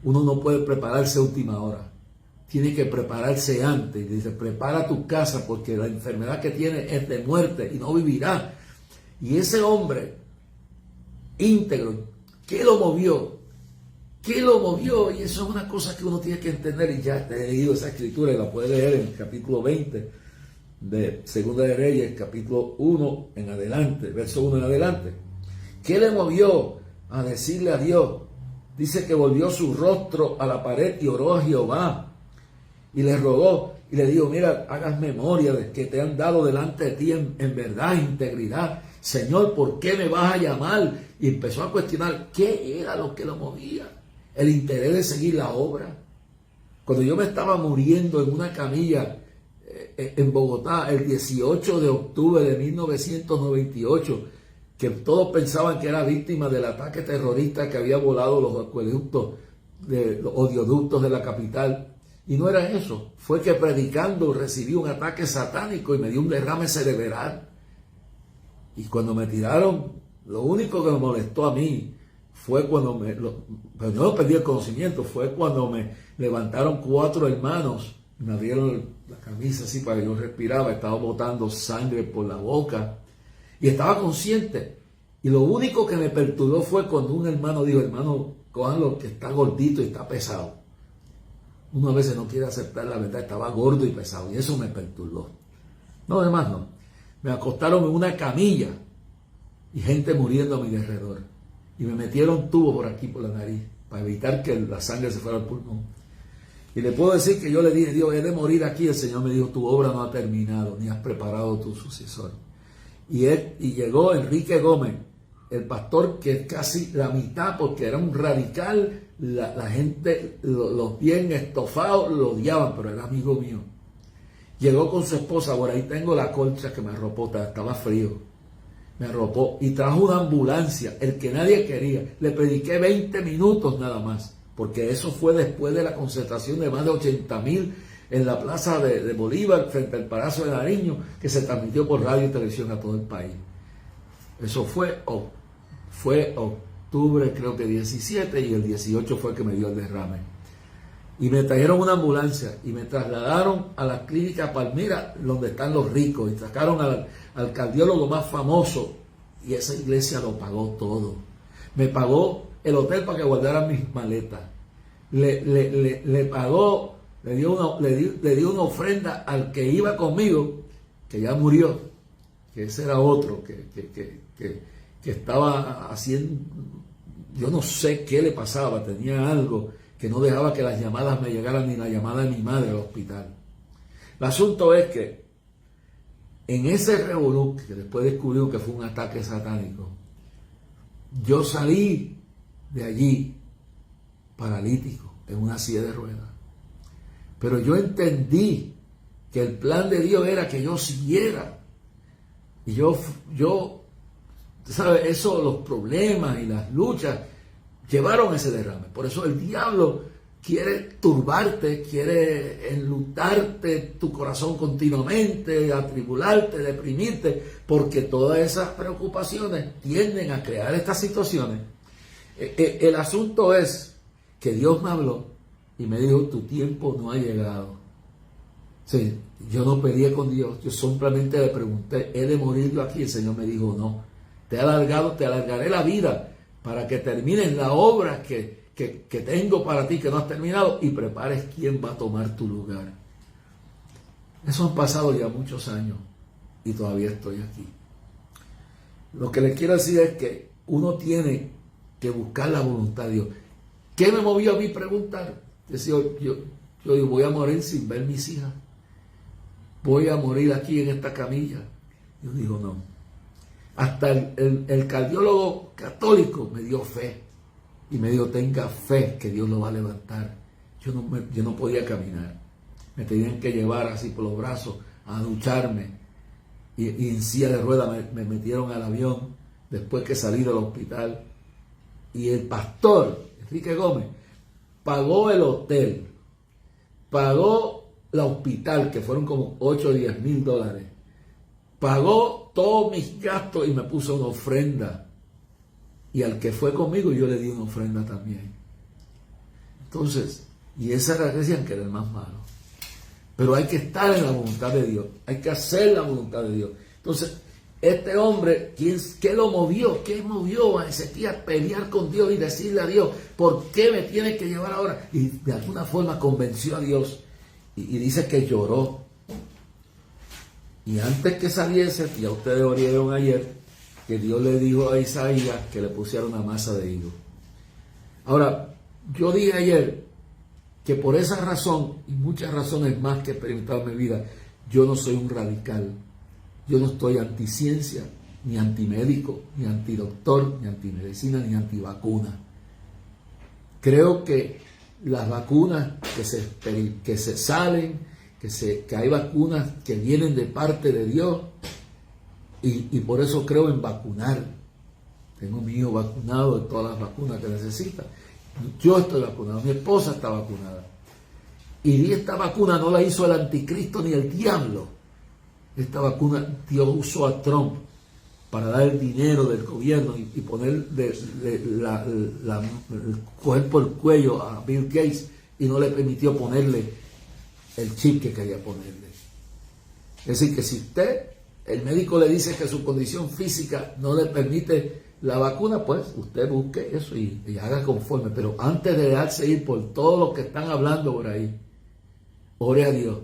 Uno no puede prepararse a última hora, tiene que prepararse antes. Y dice, prepara tu casa, porque la enfermedad que tiene es de muerte y no vivirá. Y ese hombre íntegro, ¿qué lo movió? ¿Qué lo movió? Y eso es una cosa que uno tiene que entender, y ya he leído esa escritura y la puede leer en el capítulo 20 de Segunda de Reyes, capítulo 1 en adelante, verso 1 en adelante. ¿Qué le movió a decirle a Dios? Dice que volvió su rostro a la pared y oró a Jehová y le rogó y le dijo, mira, hagas memoria de que te han dado delante de ti en verdad, integridad. Señor, ¿por qué me vas a llamar? Y empezó a cuestionar qué era lo que lo movía. El interés de seguir la obra. Cuando yo me estaba muriendo en una camilla en Bogotá el 18 de octubre de 1998, que todos pensaban que era víctima del ataque terrorista que había volado los acueductos, los oleoductos de la capital. Y no era eso, fue que predicando recibí un ataque satánico y me dio un derrame cerebral. Y cuando me tiraron, lo único que me molestó a mí fue cuando pero yo no perdí el conocimiento, fue cuando me levantaron 4 hermanos, me abrieron la camisa así para que yo respiraba, estaba botando sangre por la boca y estaba consciente. Y lo único que me perturbó fue cuando un hermano dijo, hermano, cójanlo que está gordito y está pesado. Uno a veces no quiere aceptar la verdad, estaba gordo y pesado, y eso me perturbó. No, además no. Me acostaron en una camilla y gente muriendo a mi alrededor. Y me metieron tubo por aquí, por la nariz, para evitar que la sangre se fuera al pulmón. Y le puedo decir que yo le dije, Dios, he de morir aquí. El Señor me dijo, tu obra no ha terminado, ni has preparado tu sucesor. Y llegó Enrique Gómez, el pastor que es casi la mitad, porque era un radical. La gente, los bien estofados, lo odiaban, pero era amigo mío. Llegó con su esposa, por ahí tengo la colcha que me arropó, estaba frío. Me arropó y trajo una ambulancia, el que nadie quería. Le prediqué 20 minutos nada más, porque eso fue después de la concentración de más de 80,000 en la plaza de Bolívar, frente al Palacio de Nariño, que se transmitió por radio y televisión a todo el país. Eso fue octubre, creo que 17, y el 18 fue que me dio el derrame. Y me trajeron una ambulancia y me trasladaron a la clínica Palmira, donde están los ricos, y sacaron al cardiólogo más famoso, y esa iglesia lo pagó todo. Me pagó el hotel para que guardara mis maletas. Le pagó, le dio una ofrenda al que iba conmigo, que ya murió, que ese era otro, que estaba haciendo, yo no sé qué le pasaba, tenía algo que no dejaba que las llamadas me llegaran, ni la llamada de mi madre al hospital. El asunto es que en ese revolú, que después descubrió que fue un ataque satánico, yo salí de allí paralítico, en una silla de ruedas. Pero yo entendí que el plan de Dios era que yo siguiera. Y yo ¿sabes? Eso, los problemas y las luchas llevaron ese derrame. Por eso el diablo quiere turbarte, quiere enlutarte tu corazón continuamente, atribularte, deprimirte, porque todas esas preocupaciones tienden a crear estas situaciones. El asunto es que Dios me habló y me dijo, tu tiempo no ha llegado. Sí, yo no peleé con Dios, yo simplemente le pregunté, ¿he de morir yo aquí? El Señor me dijo, no, te alargaré la vida para que termines la obra que tengo para ti, que no has terminado, y prepares quién va a tomar tu lugar. Eso han pasado ya muchos años y todavía estoy aquí. Lo que les quiero decir es que uno tiene que buscar la voluntad de Dios. ¿Qué me movió a mí preguntar? Decía, yo digo, voy a morir sin ver mis hijas. Voy a morir aquí en esta camilla. Yo digo, no. Hasta el cardiólogo católico me dio fe. Y me dijo, tenga fe que Dios lo va a levantar. Yo no podía caminar. Me tenían que llevar así por los brazos a ducharme. Y en silla de ruedas me metieron al avión después que salí del hospital. Y el pastor, Enrique Gómez, pagó el hotel, pagó el hospital, que fueron como 8 o 10 mil dólares, pagó todos mis gastos y me puso una ofrenda. Y al que fue conmigo yo le di una ofrenda también. Entonces, y esa era que decían que era el más malo. Pero hay que estar en la voluntad de Dios, hay que hacer la voluntad de Dios. Entonces, este hombre, ¿qué lo movió? ¿Qué movió a Ezequías a pelear con Dios y decirle a Dios, ¿por qué me tienes que llevar ahora? Y de alguna forma convenció a Dios y dice que lloró. Y antes que saliese, ya ustedes oyeron ayer, que Dios le dijo a Isaías que le pusiera una masa de higo. Ahora, yo dije ayer que por esa razón y muchas razones más que he experimentado en mi vida, yo no soy un radical. Yo no estoy anticiencia, ni antimédico, ni antidoctor, ni antimedicina, ni antivacuna. Creo que las vacunas que se salen, que hay vacunas que vienen de parte de Dios, y por eso creo en vacunar. Tengo a mi hijo vacunado de todas las vacunas que necesita. Yo estoy vacunado, mi esposa está vacunada. Y esta vacuna no la hizo el anticristo ni el diablo. Esta vacuna Dios usó a Trump para dar el dinero del gobierno y poner coger por el cuello a Bill Gates y no le permitió ponerle el chip que quería ponerle. Es decir, que si el médico le dice que su condición física no le permite la vacuna, pues usted busque eso y haga conforme. Pero antes de dejarse ir por todo lo que están hablando por ahí, ore a Dios.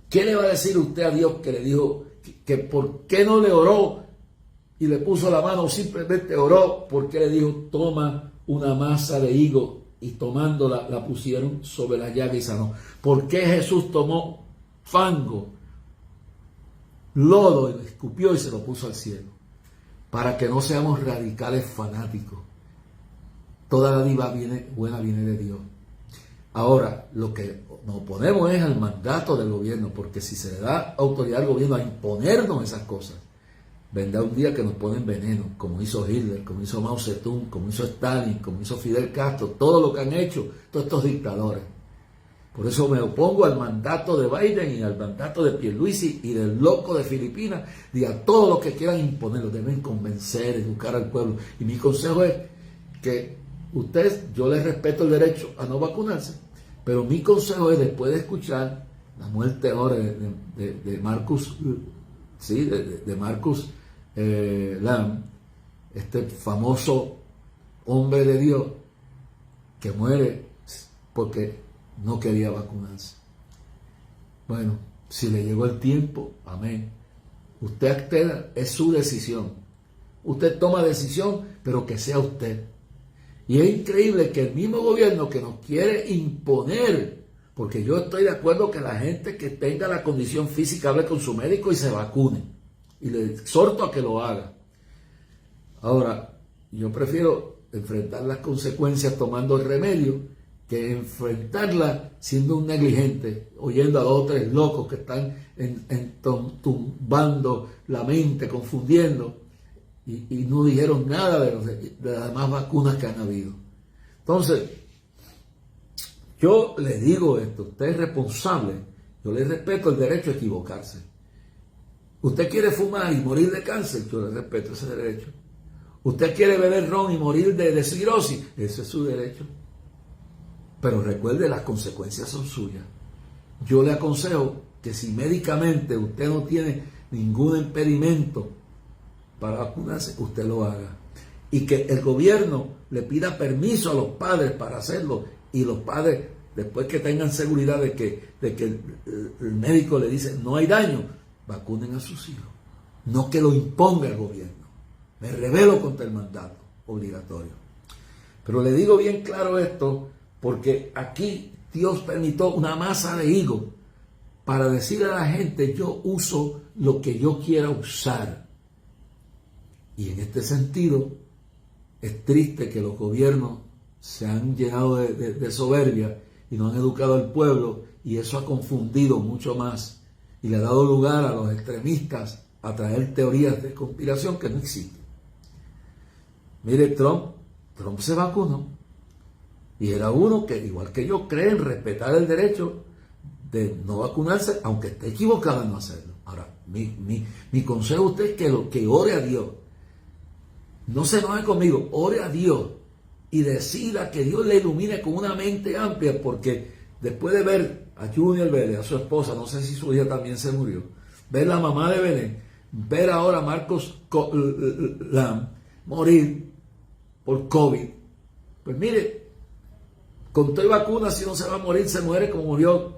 ¿Qué le va a decir usted a Dios que le dijo que por qué no le oró y le puso la mano, simplemente oró? Porque le dijo, toma una masa de higo, y tomándola la pusieron sobre la llaga y sanó? ¿Por qué Jesús tomó fango, lodo, y lo escupió y se lo puso al cielo? Para que no seamos radicales fanáticos. Toda dádiva buena viene de Dios. Ahora, lo que nos oponemos es al mandato del gobierno, porque si se le da autoridad al gobierno a imponernos esas cosas, vendrá un día que nos ponen veneno, como hizo Hitler, como hizo Mao Zedong, como hizo Stalin, como hizo Fidel Castro, todo lo que han hecho todos estos dictadores. Por eso me opongo al mandato de Biden y al mandato de Pierluisi y del loco de Filipinas, y a todos los que quieran imponerlo. Deben convencer, educar al pueblo. Y mi consejo es que yo les respeto el derecho a no vacunarse, pero mi consejo es, después de escuchar la muerte ahora de Marcus, ¿sí? de Marcus Lam, este famoso hombre de Dios que muere porque no quería vacunarse. Bueno, si le llegó el tiempo, amén. Usted acceda, es su decisión. Usted toma decisión, pero que sea usted. Y es increíble que el mismo gobierno que nos quiere imponer, porque yo estoy de acuerdo que la gente que tenga la condición física hable con su médico y se vacune. Y le exhorto a que lo haga. Ahora, yo prefiero enfrentar las consecuencias tomando el remedio que enfrentarla siendo un negligente, oyendo a 2 o 3 locos que están tumbando la mente, confundiendo, y no dijeron nada de las demás vacunas que han habido. Entonces, yo les digo esto, usted es responsable, yo le respeto el derecho a equivocarse. Usted quiere fumar y morir de cáncer, yo le respeto ese derecho. Usted quiere beber ron y morir de cirrosis, ese es su derecho. Pero recuerde, las consecuencias son suyas. yo le aconsejo que si médicamente usted no tiene ningún impedimento para vacunarse, usted lo haga. Y que el gobierno le pida permiso a los padres para hacerlo, y los padres, después que tengan seguridad de que el médico le dice no hay daño, vacunen a sus hijos. No que lo imponga el gobierno. Me rebelo contra el mandato obligatorio. Pero le digo bien claro esto, porque aquí Dios permitió una masa de higo para decirle a la gente: yo uso lo que yo quiera usar. Y en este sentido, es triste que los gobiernos se han llenado de soberbia y no han educado al pueblo, y eso ha confundido mucho más y le ha dado lugar a los extremistas a traer teorías de conspiración que no existen. Mire, Trump se vacunó y era uno que, igual que yo, cree en respetar el derecho de no vacunarse, aunque esté equivocado en no hacerlo. Ahora, mi consejo a usted es que ore a Dios. No se enoje conmigo, ore a Dios y decida que Dios le ilumine con una mente amplia, porque después de ver a Junior Vélez, a su esposa, no sé si su hija también se murió, ver la mamá de Belén, ver ahora a Marcos Lam morir por COVID, pues mire, con toda vacuna, si no se va a morir, se muere como murió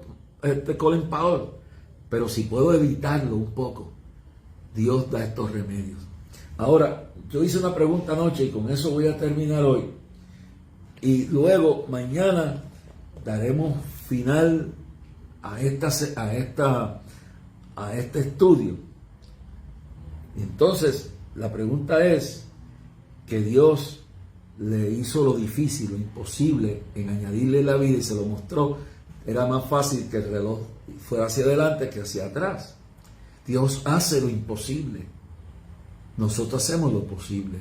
Colin Powell. Pero si puedo evitarlo un poco, Dios da estos remedios. Ahora, yo hice una pregunta anoche y con eso voy a terminar hoy. Y luego, mañana, daremos final a este estudio. Y entonces, la pregunta es que Dios le hizo lo difícil, lo imposible en añadirle la vida, y se lo mostró. Era más fácil que el reloj fuera hacia adelante que hacia atrás. Dios hace lo imposible. Nosotros hacemos lo posible.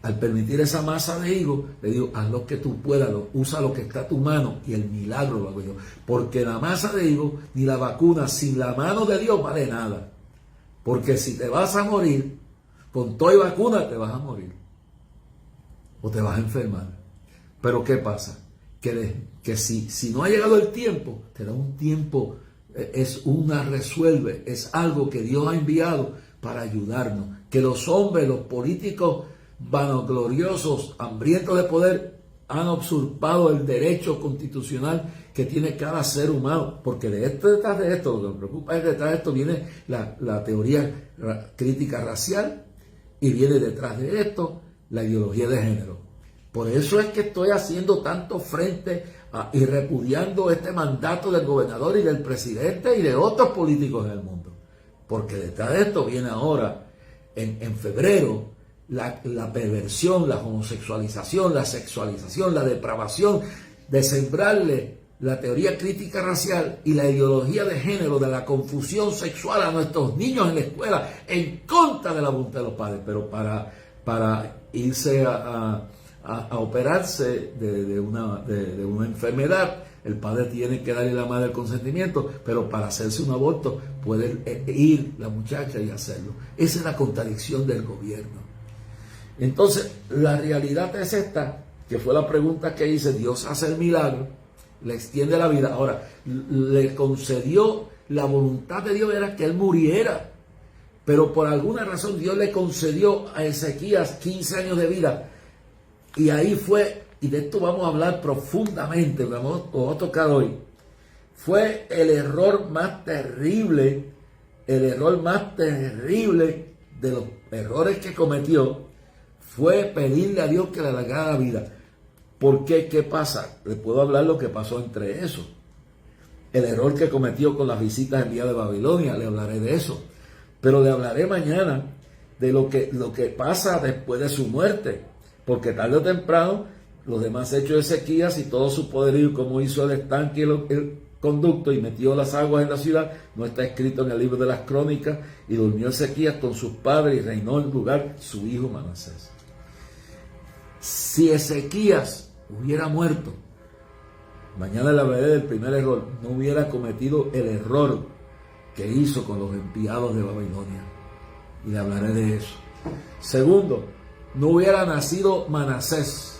Al permitir esa masa de higo, le digo: haz lo que tú puedas, usa lo que está a tu mano, y el milagro lo hago yo. Porque la masa de higo ni la vacuna sin la mano de Dios vale nada. Porque si te vas a morir, con toda vacuna te vas a morir. O te vas a enfermar. Pero ¿qué pasa? Que si no ha llegado el tiempo, te da un tiempo, resuelve, es algo que Dios ha enviado para ayudarnos. Que los hombres, los políticos vanagloriosos, hambrientos de poder, han usurpado el derecho constitucional que tiene cada ser humano. Porque detrás de esto, lo que me preocupa es que detrás de esto viene la teoría crítica racial, y viene detrás de esto la ideología de género. Por eso es que estoy haciendo tanto frente y repudiando este mandato del gobernador y del presidente y de otros políticos en el mundo. Porque detrás de esto viene ahora, en febrero, la perversión, la homosexualización, la sexualización, la depravación de sembrarle la teoría crítica racial y la ideología de género, de la confusión sexual a nuestros niños en la escuela, en contra de la voluntad de los padres. Pero para irse a operarse de una enfermedad, el padre tiene que darle la madre el consentimiento, pero para hacerse un aborto puede ir la muchacha y hacerlo. Esa es la contradicción del gobierno. Entonces, la realidad es esta, que fue la pregunta que hice. Dios hace el milagro, le extiende la vida. Ahora, le concedió, la voluntad de Dios era que él muriera, pero por alguna razón Dios le concedió a Ezequías 15 años de vida. Y ahí fue, y de esto vamos a hablar profundamente, lo vamos a tocar hoy. Fue el error más terrible de los errores que cometió, fue pedirle a Dios que le alargara la vida. ¿Por qué? ¿Qué pasa? Le puedo hablar lo que pasó entre eso. El error que cometió con las visitas enviadas de Babilonia, le hablaré de eso. Pero le hablaré mañana de lo que pasa después de su muerte. Porque tarde o temprano, los demás hechos de Ezequías y todo su poderío, como hizo el estanque y el conducto y metió las aguas en la ciudad, no está escrito en el libro de las crónicas. Y durmió Ezequías con sus padres y reinó en lugar su hijo Manasés. Si Ezequías hubiera muerto, mañana le hablaré del primer error, no hubiera cometido el error que hizo con los enviados de Babilonia. Y le hablaré de eso. Segundo, no hubiera nacido Manasés.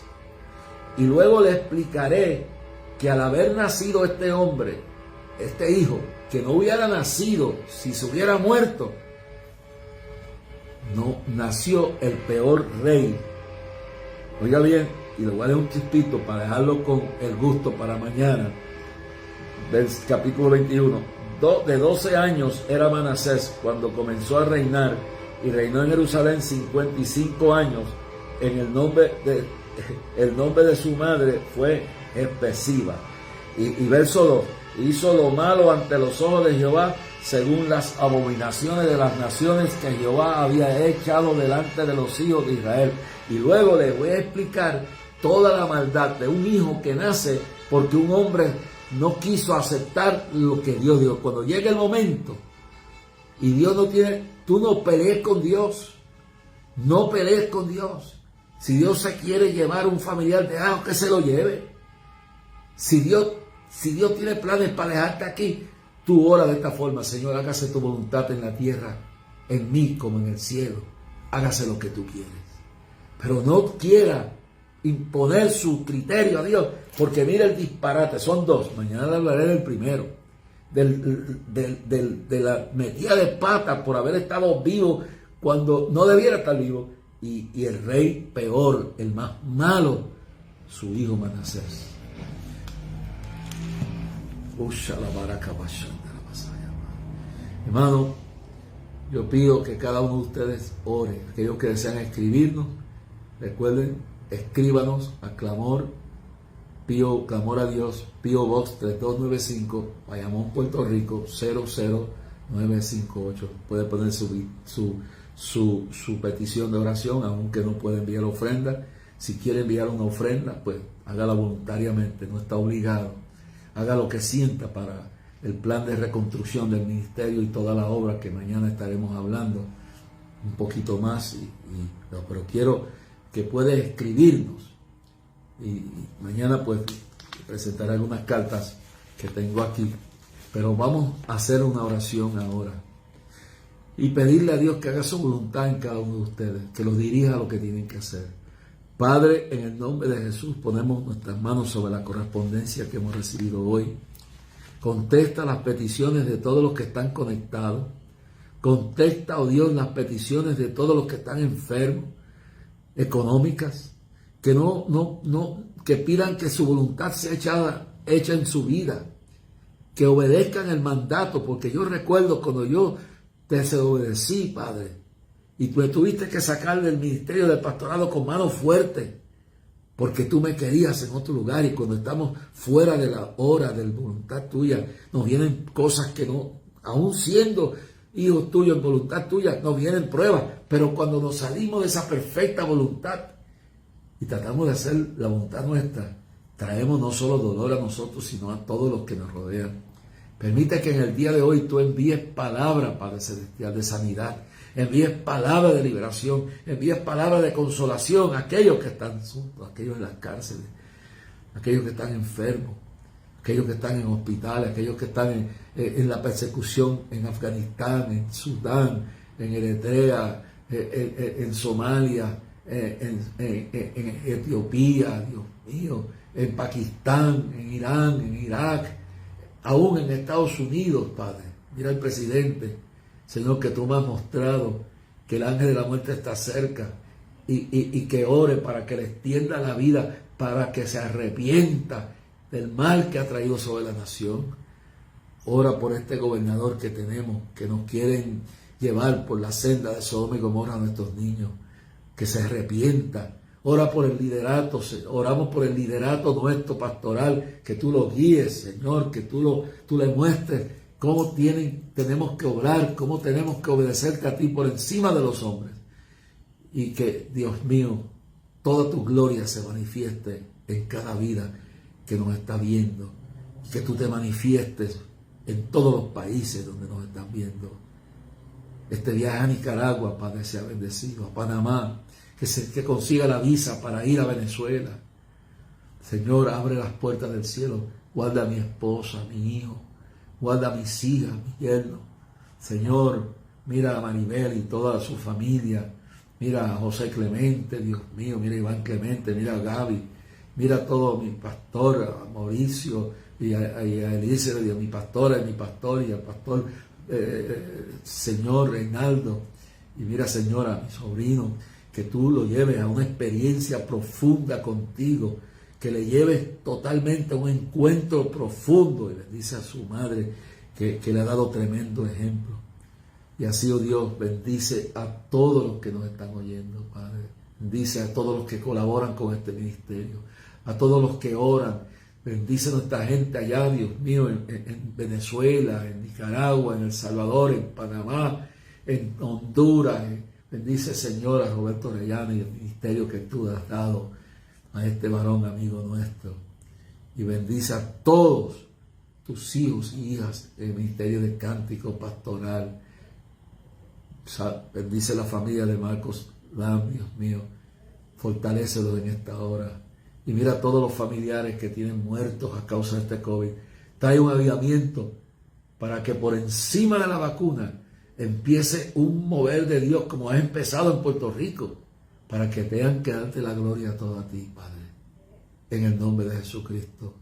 Y luego le explicaré que al haber nacido este hombre este hijo, que no hubiera nacido, si se hubiera muerto, no nació el peor rey. Oiga bien, y le voy a dar un chispito para dejarlo con el gusto para mañana. Del capítulo 21. De 12 años era Manasés cuando comenzó a reinar, y reinó en Jerusalén 55 años. El nombre de su madre fue Jepesiba. Y verso 2: hizo lo malo ante los ojos de Jehová, según las abominaciones de las naciones que Jehová había echado delante de los hijos de Israel. Y luego les voy a explicar toda la maldad de un hijo que nace porque un hombre no quiso aceptar lo que Dios dio. Cuando llegue el momento y Dios no tiene, tú no pelees con Dios. No pelees con Dios. Si Dios se quiere llevar un familiar, déjalo que se lo lleve. Si Dios tiene planes para dejarte aquí, tú ora de esta forma: Señor, hágase tu voluntad en la tierra, en mí como en el cielo. Hágase lo que tú quieres. Pero no quiera imponer su criterio a Dios, porque mira el disparate. Son dos. Mañana le hablaré del primero, de la metida de pata por haber estado vivo cuando no debiera estar vivo, y el rey peor, el más malo, su hijo Manasés. Hermano, yo pido que cada uno de ustedes ore. Aquellos que desean escribirnos, recuerden, escríbanos a clamor a Dios, P.O. Box 3295, Bayamón, Puerto Rico 00958. Puede poner su petición de oración, aunque no puede enviar ofrenda. Si quiere enviar una ofrenda, pues hágala voluntariamente, no está obligado. Haga lo que sienta para el plan de reconstrucción del ministerio y toda la obra que mañana estaremos hablando un poquito más. Pero quiero que pueda escribirnos, y mañana pues presentaré algunas cartas que tengo aquí. Pero vamos a hacer una oración ahora y pedirle a Dios que haga su voluntad en cada uno de ustedes, que los dirija a lo que tienen que hacer. Padre, en el nombre de Jesús ponemos nuestras manos sobre la correspondencia que hemos recibido hoy. Contesta las peticiones de todos los que están conectados. Contesta, oh Dios, las peticiones de todos los que están enfermos, económicas, que que pidan que su voluntad sea hecha en su vida, que obedezcan el mandato, porque yo recuerdo cuando yo te desobedecí, Padre, y tú me tuviste que sacar del ministerio del pastorado con mano fuerte, porque tú me querías en otro lugar. Y cuando estamos fuera de la hora de la voluntad tuya, nos vienen cosas que no, aún siendo hijos tuyos en voluntad tuya, nos vienen pruebas. Pero cuando nos salimos de esa perfecta voluntad y tratamos de hacer la voluntad nuestra, traemos no solo dolor a nosotros, sino a todos los que nos rodean. Permite que en el día de hoy tú envíes palabra, Padre Celestial, de sanidad. Envíes palabra de liberación, envíes palabra de consolación a aquellos que están sueltos, aquellos en las cárceles, aquellos que están enfermos, aquellos que están en hospitales, aquellos que están en la persecución en Afganistán, en Sudán, en Eritrea, en Somalia, en Etiopía, Dios mío, en Pakistán, en Irán, en Irak, aún en Estados Unidos, Padre. Mira el presidente. Señor, que tú me has mostrado que el ángel de la muerte está cerca, y que ore para que le extienda la vida, para que se arrepienta del mal que ha traído sobre la nación. Ora por este gobernador que tenemos, que nos quieren llevar por la senda de Sodoma y Gomorra a nuestros niños, que se arrepienta. Ora por el liderato, oramos por el liderato nuestro pastoral, que tú lo guíes, Señor, que tú le muestres cómo tenemos que obrar, cómo tenemos que obedecerte a ti por encima de los hombres. Y que, Dios mío, toda tu gloria se manifieste en cada vida que nos está viendo. Que tú te manifiestes en todos los países donde nos están viendo. Este viaje a Nicaragua, Padre, sea bendecido. A Panamá, que consiga la visa para ir a Venezuela. Señor, abre las puertas del cielo. Guarda a mi esposa, a mi hijo. Guarda a mis hijas, a mi yerno. Señor, mira a Maribel y toda su familia. Mira a José Clemente, Dios mío. Mira a Iván Clemente, mira a Gaby. Mira a todo mi pastor, a Mauricio, y a Elizabeth, y a mi pastor, y al pastor señor Reinaldo, y mira, Señora, a mi sobrino, que tú lo lleves a una experiencia profunda contigo, que le lleves totalmente a un encuentro profundo, y bendice a su madre, que le ha dado tremendo ejemplo. Y así, oh Dios, bendice a todos los que nos están oyendo, Padre. Bendice a todos los que colaboran con este ministerio, a todos los que oran. Bendice a nuestra gente allá, Dios mío, en Venezuela, en Nicaragua, en El Salvador, en Panamá, en Honduras. Bendice, Señor, a Roberto Orellana y el ministerio que tú has dado a este varón amigo nuestro. Y bendice a todos tus hijos y hijas en el ministerio de cántico pastoral. Bendice la familia de Marcos Lam, Dios mío. Fortalécelos en esta hora. Y mira a todos los familiares que tienen muertos a causa de este COVID. Trae un avivamiento para que por encima de la vacuna empiece un mover de Dios como has empezado en Puerto Rico, para que tengan que darte la gloria a toda ti, Padre. En el nombre de Jesucristo.